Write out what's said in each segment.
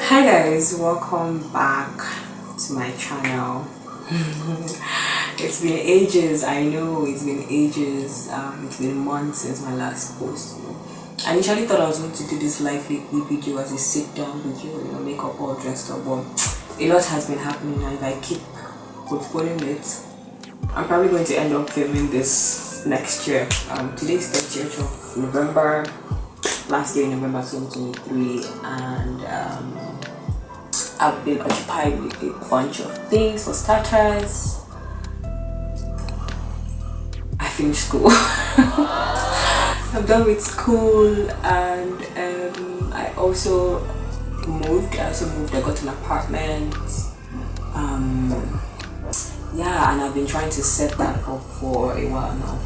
Hi guys, welcome back to my channel. It's been ages, I know it's been ages. It's been months since my last post. I initially thought I was going to do this live weekly video as a sit down video, makeup all dressed up, but a lot has been happening, and if I keep postponing it, I'm probably going to end up filming this next year. Today's 30th of November, last day in November 2023, and I've been occupied with a bunch of things. For starters, I finished school. I'm done with school, and I also moved. I got an apartment. Yeah, and I've been trying to set that up for a while now.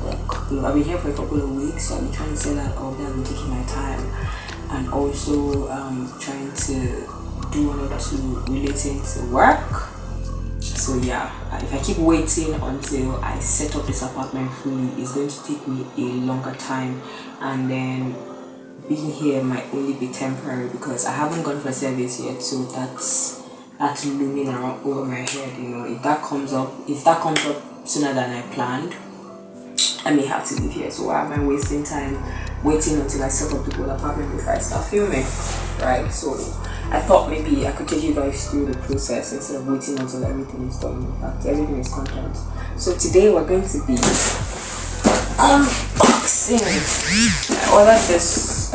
I've been here for a couple of weeks, so I've been trying to set that up. I've been taking my time, and also trying to do one or two relating to work. So yeah, if I keep waiting until I set up this apartment fully, it's going to take me a longer time, and then being here might only be temporary because I haven't gone for service yet. So that's looming around over my head. If that comes up sooner than I planned, I may have to leave here. So why am I wasting time waiting until I set up the whole apartment before I start filming, right? So I thought maybe I could take you guys through the process instead of waiting until everything is done. In fact, everything is content. So today we're going to be unboxing. I ordered this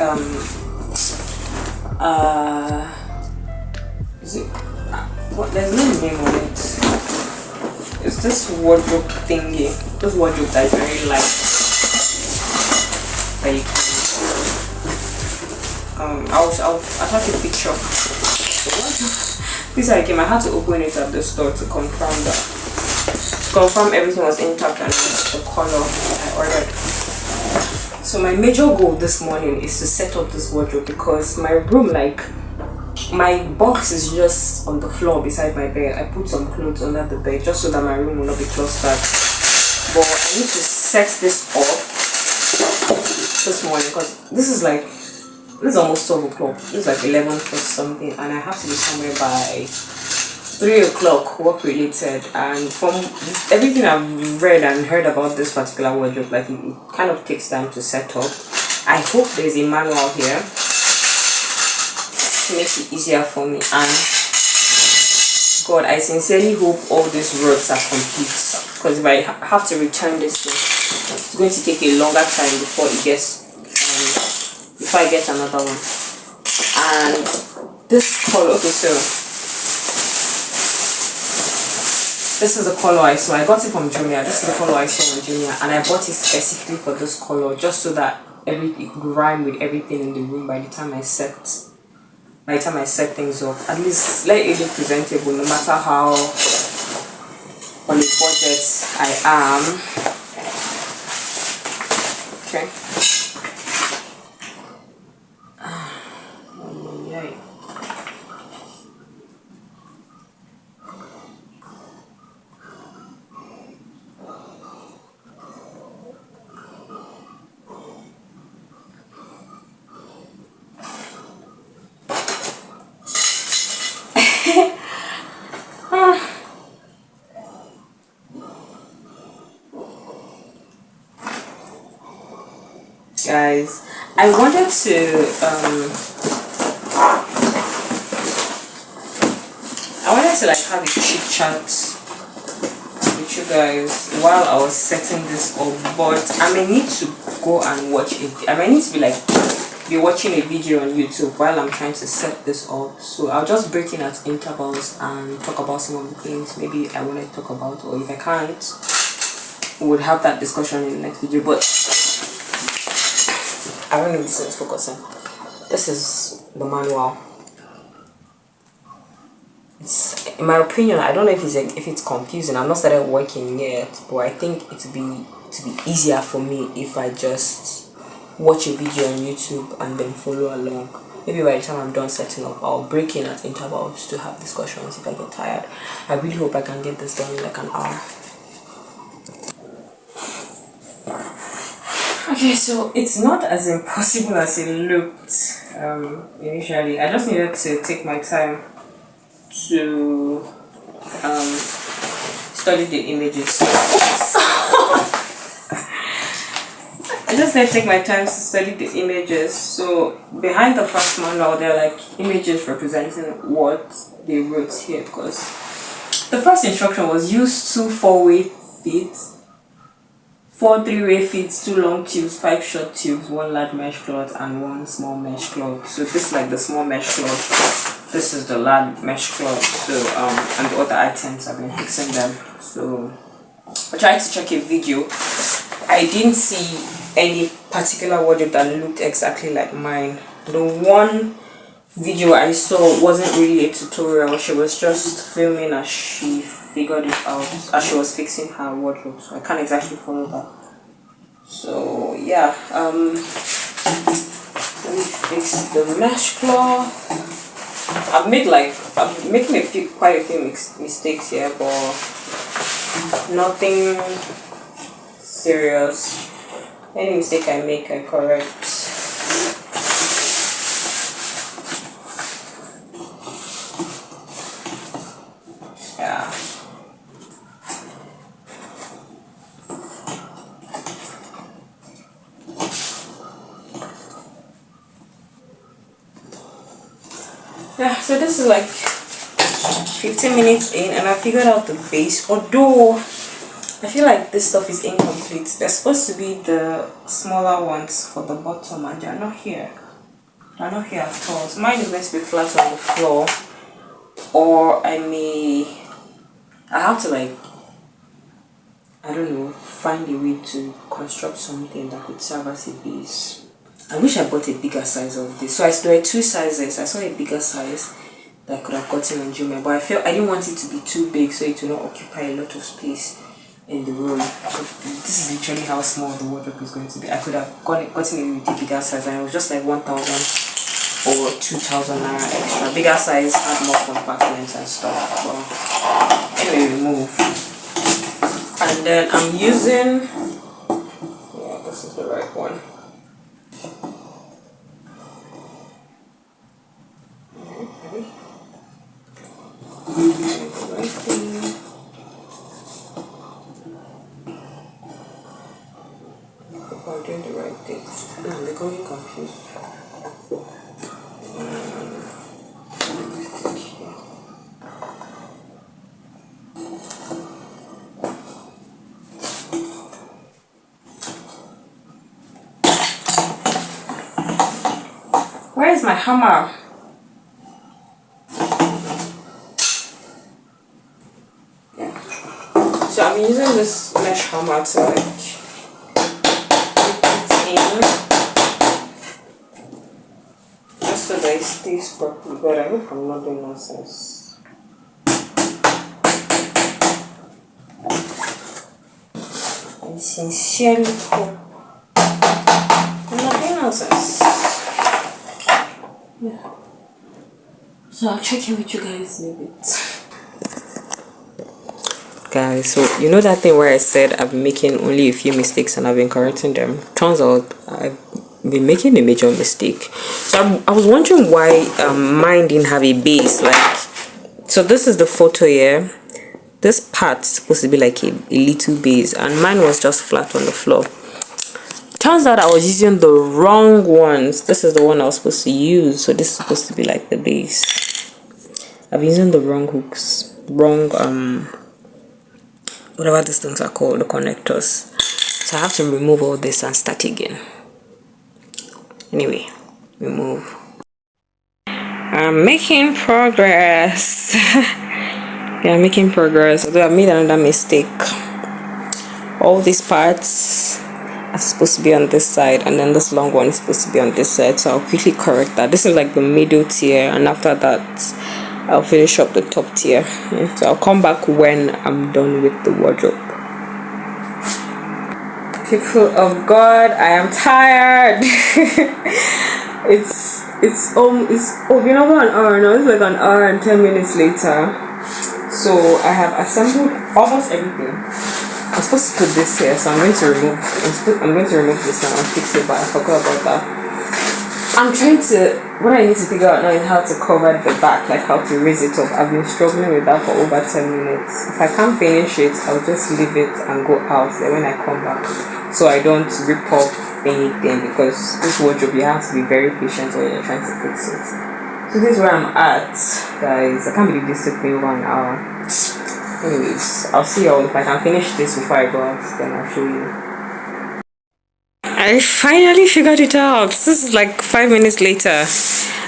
is it what, there's no name on it. It's this wardrobe thingy. This wardrobe that is very light. That you can I'll attach a picture. This I came. I had to open it at the store to confirm everything was intact and the color I ordered. So my major goal this morning is to set up this wardrobe because my room, my box is just on the floor beside my bed. I put some clothes under the bed just so that my room will not be clustered. But I need to set this up this morning because this is almost 12 o'clock. This is like 11 for something, and I have to be somewhere by 3 o'clock work related. And from everything I've read and heard about this particular wardrobe, it kind of takes time to set up. I hope there's a manual here to make it easier for me, and God, I sincerely hope all these rows are complete, because if I have to return this thing, it's going to take a longer time before I get another one. And this color, okay, so this is the color I saw. I got it from Jumia. This is the color I saw on Jumia, and I bought it specifically for this color just so that it could rhyme with everything in the room by the time I set things up. At least let it look presentable, no matter how on a budget I am. Okay. Guys, I wanted to have a chit chat with you guys while I was setting this up, but I may need to go and watch it. I may need to be watching a video on YouTube while I'm trying to set this up. So I'll just break in at intervals and talk about some of the things maybe I want to talk about, or if I can't, we would have that discussion in the next video. But I don't know if this is focusing. This is the manual. It's, in my opinion, I don't know if it's confusing. I've not started working yet, but I think it would be easier for me if I just watch a video on YouTube and then follow along. Maybe by the time I'm done setting up, I'll break in at intervals to have discussions if I get tired. I really hope I can get this done in like an hour. Okay, so it's not as impossible as it looked initially. I just needed to take my time to study the images. I just need to take my time to study the images. So behind the first manual, there are like images representing what they wrote here. Because the first instruction was use 2 4-way feet, 4 3-way feet, 2 long tubes, 5 short tubes, 1 large mesh cloth, and 1 small mesh cloth. So this is like the small mesh cloth. This is the large mesh cloth. So and the other items I've been fixing them. So I tried to check a video. I didn't see any particular wardrobe that looked exactly like mine. The one video I saw wasn't really a tutorial. She was just filming as she figured it out, as she was fixing her wardrobe. So I can't exactly follow that. So yeah, let me fix the mesh cloth. I'm making quite a few mistakes here, but nothing serious. Any mistake I make, I correct. Yeah. Yeah, so this is like 15 minutes in and I figured out the base, although I feel like this stuff is incomplete. There's supposed to be the smaller ones for the bottom and they're not here. They're not here at all. So mine is going to be flat on the floor, or I have to like, I don't know, find a way to construct something that could serve as a base. I wish I bought a bigger size of this. So there were 2 sizes. I saw a bigger size that I could have gotten on Jumia, but I felt I didn't want it to be too big so it will not occupy a lot of space in the room. So this is literally how small the wardrobe is going to be. I could have gotten a really bigger size and it was just like 1,000 or 2,000 naira extra. Bigger size had more compartments and stuff. But anyway, remove. And then I'm using, yeah, this is the right one. I'm doing the right thing. I'm becoming confused. Where is my hammer? Yeah. So I'm using this mesh hammer to like just so that it stays properly. But I hope I'm not doing nonsense. I sincerely hope I'm not doing nonsense. Yeah. So I'll check in with you guys in a bit. Guys, so you know that thing where I said I've been making only a few mistakes and I've been correcting them? Turns out I've been making a major mistake. So I was wondering why mine didn't have a base. Like, so this is the photo here. This part's supposed to be like a little base and mine was just flat on the floor. Turns out I was using the wrong ones. This is the one I was supposed to use, so this is supposed to be like the base. I've been using the wrong hooks, wrong whatever these things are called, the connectors. So I have to remove all this and start again. Anyway, remove. I'm making progress. Yeah, I'm making progress, although I made another mistake. All these parts are supposed to be on this side and then this long one is supposed to be on this side, so I'll quickly correct that. This is like the middle tier, and after that I'll finish up the top tier. Yeah, so I'll come back when I'm done with the wardrobe. People of God, I am tired. it's been over an hour now. It's like an hour and 10 minutes later. So I have assembled almost everything. supposed to put this here, so I'm going to remove this now and fix it, but I forgot about that. What I need to figure out now is how to cover the back, like how to raise it up. I've been struggling with that for over 10 minutes. If I can't finish it, I'll just leave it and go out there when I come back, so I don't rip off anything, because this wardrobe, you have to be very patient when you're trying to fix it. So this is where I'm at, guys. I can't believe this took me over an hour. Anyways, I'll see y'all. If I can finish this before I go out, then I'll show you. I finally figured it out. This is like 5 minutes later.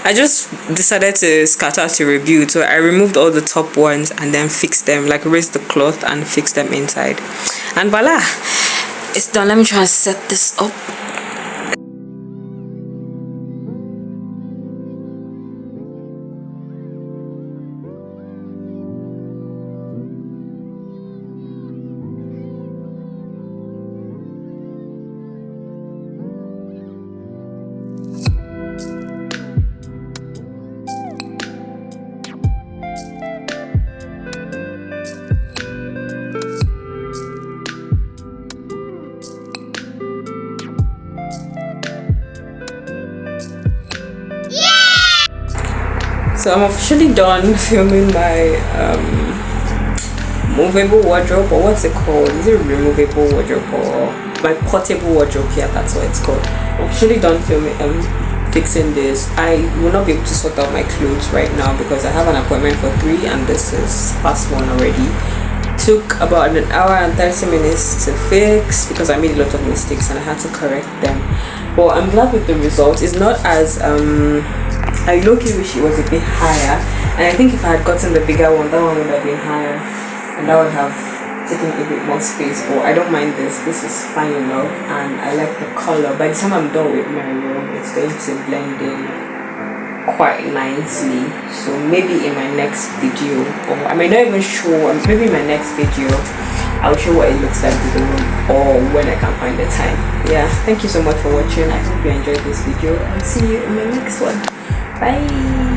I just decided to scatter to review, so I removed all the top ones and then fixed them, like raised the cloth and fixed them inside. And voila, it's done. Let me try and set this up. So I'm officially done filming my movable wardrobe, or what's it called? Is it removable wardrobe or my portable wardrobe? Yeah, that's what it's called. I'm officially done filming fixing this. I will not be able to sort out my clothes right now because I have an appointment for 3 and this is past 1 already. Took about an hour and 30 minutes to fix because I made a lot of mistakes and I had to correct them. But I'm glad with the results. It's not as I low-key wish it was a bit higher, and I think if I had gotten the bigger one, that one would have been higher and that would have taken a bit more space. But I don't mind this is fine enough, and I like the color. By the time I'm done with my room, it's going to blend in quite nicely. So maybe in my next video, or I may not even show, maybe in my next video I'll show what it looks like with the room, or when I can find the time. Yeah, thank you so much for watching. I hope you enjoyed this video and see you in the next one. Bye.